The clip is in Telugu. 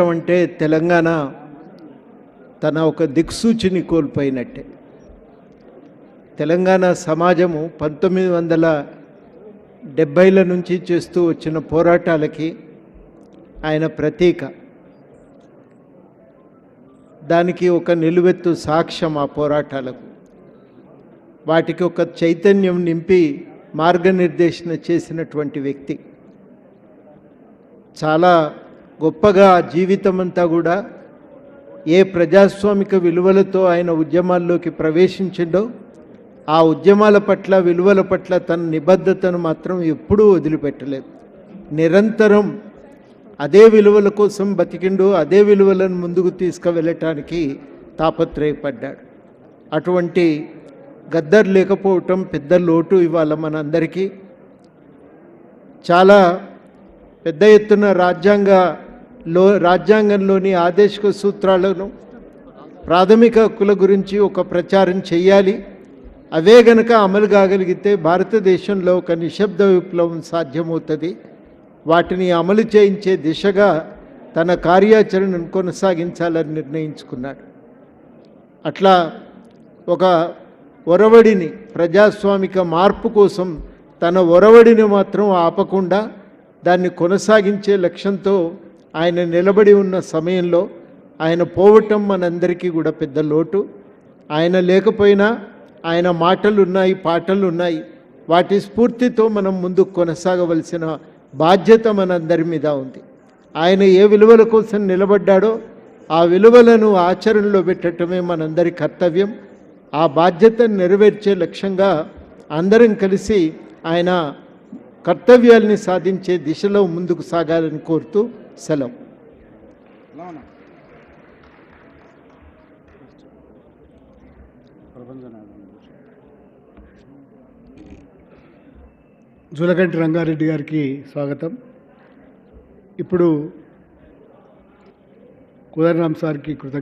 పోరాటం అంటే తెలంగాణ తన ఒక దిక్సూచిని కోల్పోయినట్టే. తెలంగాణ సమాజము 1970ల నుంచి చేస్తూ వచ్చిన పోరాటాలకి ఆయన ప్రతీక. దానికి ఒక నిలువెత్తు సాక్ష్యం ఆ పోరాటాలకు. వాటికి ఒక చైతన్యం నింపి మార్గనిర్దేశన చేసినటువంటి వ్యక్తి. చాలా గొప్పగా జీవితం అంతా కూడా ఏ ప్రజాస్వామిక విలువలతో ఆయన ఉద్యమాల్లోకి ప్రవేశించిండో ఆ ఉద్యమాల పట్ల విలువల పట్ల తన నిబద్ధతను మాత్రం ఎప్పుడూ వదిలిపెట్టలేదు. నిరంతరం అదే విలువల కోసం బతికిండు, అదే విలువలను ముందుకు తీసుకువెళ్ళటానికి తాపత్రయపడ్డాడు. అటువంటి గద్దర్ లేకపోవటం పెద్ద లోటు ఇవాళ మనందరికీ. చాలా పెద్ద ఎత్తున రాజ్యాంగంలోని ఆదేశిక సూత్రాలను, ప్రాథమిక హక్కుల గురించి ఒక ప్రచారం చేయాలి. అవే గనక అమలు కాగలిగితే భారతదేశంలో ఒక నిశ్శబ్ద విప్లవం సాధ్యమవుతుంది. వాటిని అమలు చేయించే దిశగా తన కార్యాచరణను కొనసాగించాలని నిర్ణయించుకున్నాడు. అట్లా ఒక ఒరవడిని, ప్రజాస్వామిక మార్పు కోసం తన ఒరవడిని మాత్రం ఆపకుండా దాన్ని కొనసాగించే లక్ష్యంతో ఆయన నిలబడి ఉన్న సమయంలో ఆయన పోవటం మనందరికీ కూడా పెద్ద లోటు. ఆయన లేకపోయినా ఆయన మాటలు ఉన్నాయి, పాటలు ఉన్నాయి. వాటి స్ఫూర్తితో మనం ముందుకు కొనసాగవలసిన బాధ్యత మనందరి మీద ఉంది. ఆయన ఏ విలువల కోసం నిలబడ్డాడో ఆ విలువలను ఆచరణలో పెట్టడమే మనందరి కర్తవ్యం. ఆ బాధ్యతను నెరవేర్చే లక్ష్యంగా అందరం కలిసి ఆయన కర్తవ్యాల్ని సాధించే దిశలో ముందుకు సాగాలని కోరుతూ సెలవు. జూలకంటి రంగారెడ్డి గారికి స్వాగతం. ఇప్పుడు కుదరరామ్ సార్కి కృతజ్ఞత.